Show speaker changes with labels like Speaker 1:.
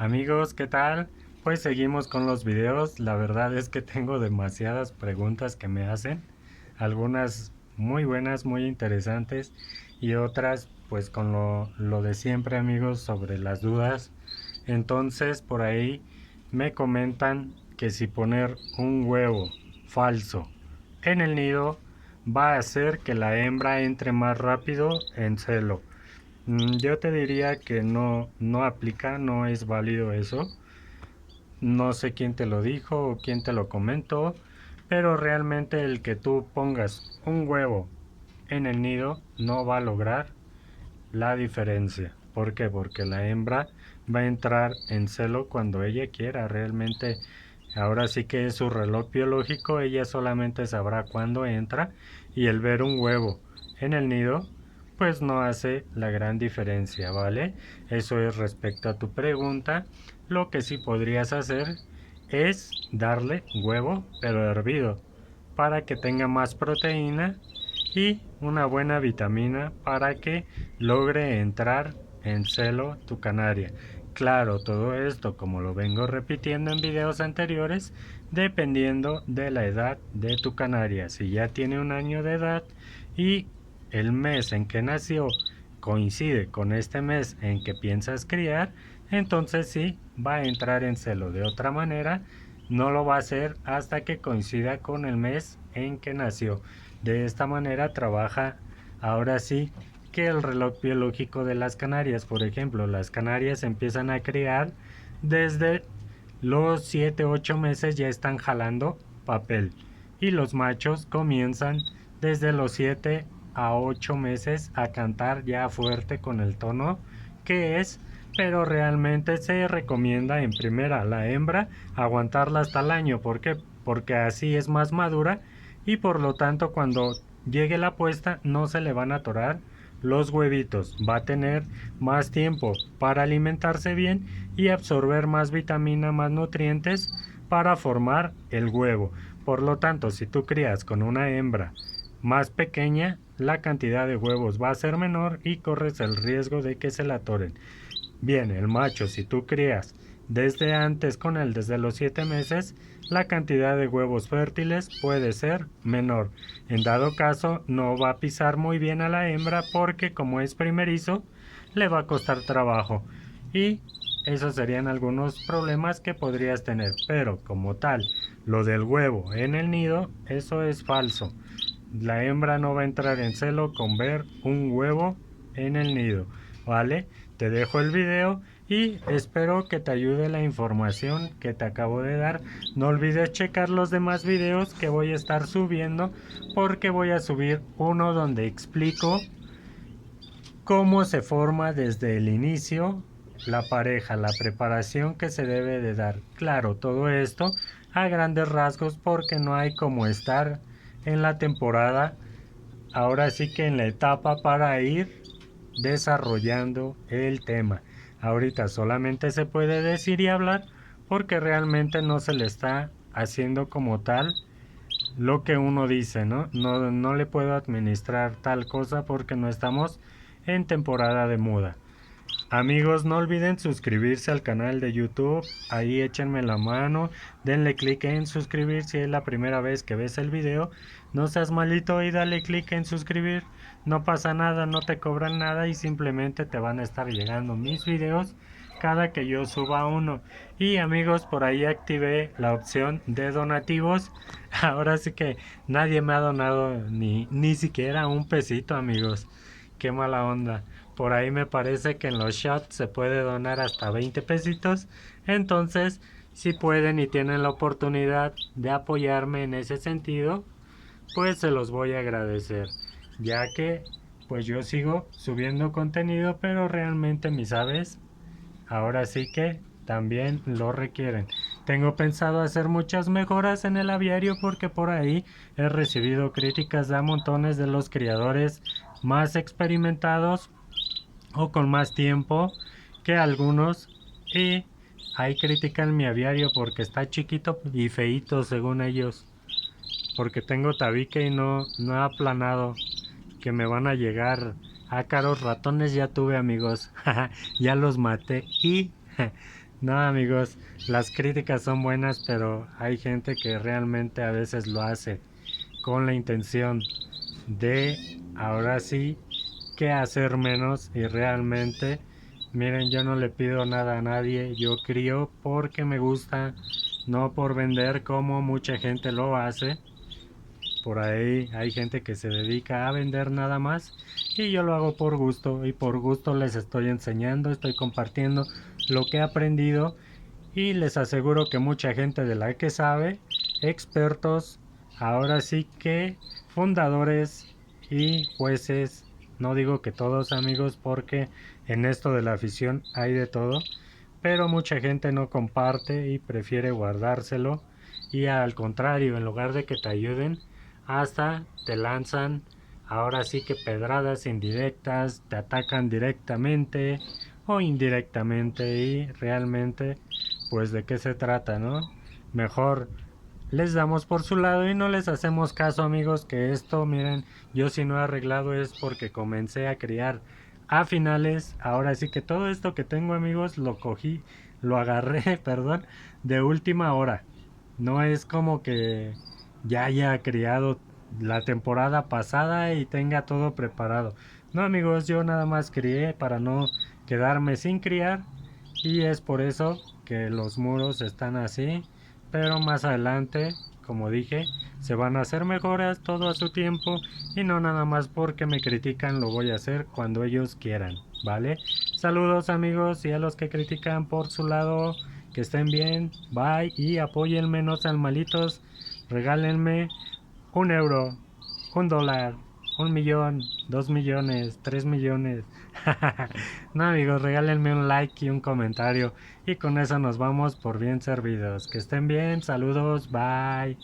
Speaker 1: Amigos, ¿qué tal? Pues seguimos con los videos. La verdad es que tengo demasiadas preguntas que me hacen. Algunas muy buenas, muy interesantes y otras pues con lo de siempre, amigos, sobre las dudas. Entonces por ahí me comentan que si poner un huevo falso en el nido va a hacer que la hembra entre más rápido en celo. Yo te diría que no aplica, no es válido eso. No sé quién te lo dijo o quién te lo comentó, pero realmente el que tú pongas un huevo en el nido no va a lograr la diferencia. ¿Por qué? Porque la hembra va a entrar en celo cuando ella quiera. Realmente, ahora sí que es su reloj biológico, ella solamente sabrá cuándo entra y el ver un huevo en el nido pues no hace la gran diferencia, ¿vale? Eso es respecto a tu pregunta. Lo que sí podrías hacer es darle huevo pero hervido para que tenga más proteína y una buena vitamina para que logre entrar en celo tu canaria. Claro, todo esto, como lo vengo repitiendo en videos anteriores, dependiendo de la edad de tu canaria. Si ya tiene un año de edad y el mes en que nació coincide con este mes en que piensas criar, entonces sí va a entrar en celo. De otra manera, no lo va a hacer hasta que coincida con el mes en que nació. De esta manera trabaja ahora sí que el reloj biológico de las canarias. Por ejemplo, las canarias empiezan a criar desde los 7 u 8 meses, ya están jalando papel y los machos comienzan desde los 7 a 8 meses a cantar ya fuerte con el tono que es, pero realmente se recomienda en primera la hembra aguantarla hasta el año. ¿Por qué? Porque así es más madura y por lo tanto cuando llegue la puesta no se le van a atorar los huevitos, va a tener más tiempo para alimentarse bien y absorber más vitamina, más nutrientes para formar el huevo. Por lo tanto, si tú crías con una hembra más pequeña, la cantidad de huevos va a ser menor y corres el riesgo de que se la atoren. Bien, el macho, si tú crías desde antes con él, desde los 7 meses, la cantidad de huevos fértiles puede ser menor. En dado caso, no va a pisar muy bien a la hembra porque como es primerizo, le va a costar trabajo. Y esos serían algunos problemas que podrías tener. Pero como tal, lo del huevo en el nido, eso es falso. La hembra no va a entrar en celo con ver un huevo en el nido, ¿vale? Te dejo el video y espero que te ayude la información que te acabo de dar. No olvides checar los demás videos que voy a estar subiendo, porque voy a subir uno donde explico cómo se forma desde el inicio la pareja, la preparación que se debe de dar. Claro, todo esto a grandes rasgos porque no hay como estar en la temporada, ahora sí que en la etapa para ir desarrollando el tema. Ahorita solamente se puede decir y hablar porque realmente no se le está haciendo como tal lo que uno dice, ¿no? No le puedo administrar tal cosa porque no estamos en temporada de muda. Amigos, no olviden suscribirse al canal de YouTube, ahí échenme la mano, denle clic en suscribir si es la primera vez que ves el video, no seas malito y dale clic en suscribir, no pasa nada, no te cobran nada y simplemente te van a estar llegando mis videos cada que yo suba uno. Y amigos, por ahí activé la opción de donativos, ahora sí que nadie me ha donado ni siquiera un pesito, amigos, qué mala onda. Por ahí me parece que en los shots se puede donar hasta 20 pesitos. Entonces, si pueden y tienen la oportunidad de apoyarme en ese sentido, pues se los voy a agradecer. Ya que, pues yo sigo subiendo contenido, pero realmente mis aves, ahora sí que también lo requieren. Tengo pensado hacer muchas mejoras en el aviario porque por ahí he recibido críticas de a montones de los criadores más experimentados o con más tiempo que algunos, y ahí critican mi aviario porque está chiquito y feito según ellos, porque tengo tabique y no he aplanado, que me van a llegar ácaros. Ratones ya tuve, amigos, ya los maté y No, amigos, las críticas son buenas, pero hay gente que realmente a veces lo hace con la intención de, ahora sí, que hacer menos y realmente, miren, yo no le pido nada a nadie, yo crío porque me gusta, no por vender como mucha gente lo hace. Por ahí hay gente que se dedica a vender nada más y yo lo hago por gusto y por gusto les estoy enseñando, estoy compartiendo lo que he aprendido y les aseguro que mucha gente de la que sabe, expertos, ahora sí que fundadores y jueces, no digo que todos amigos porque en esto de la afición hay de todo, pero mucha gente no comparte y prefiere guardárselo y al contrario, en lugar de que te ayuden, hasta te lanzan ahora sí que pedradas indirectas, te atacan directamente o indirectamente y realmente pues de qué se trata, ¿no? Mejor les damos por su lado y no les hacemos caso, amigos, que esto, miren, yo si no he arreglado es porque comencé a criar a finales, ahora sí que todo esto que tengo, amigos, lo cogí, lo agarré, perdón, de última hora. No es como que ya haya criado la temporada pasada y tenga todo preparado. No, amigos, yo nada más crié para no quedarme sin criar y es por eso que los muros están así, pero más adelante, como dije, se van a hacer mejoras todo a su tiempo y no nada más porque me critican lo voy a hacer cuando ellos quieran, ¿vale? Saludos amigos y a los que critican por su lado, que estén bien, bye y apóyenme, no sean malitos, regálenme 1 euro, 1 dólar, 1 millón, 2 millones, 3 millones. No amigos, regálenme un like y un comentario y con eso nos vamos por bien servidos. Que estén bien, saludos, bye.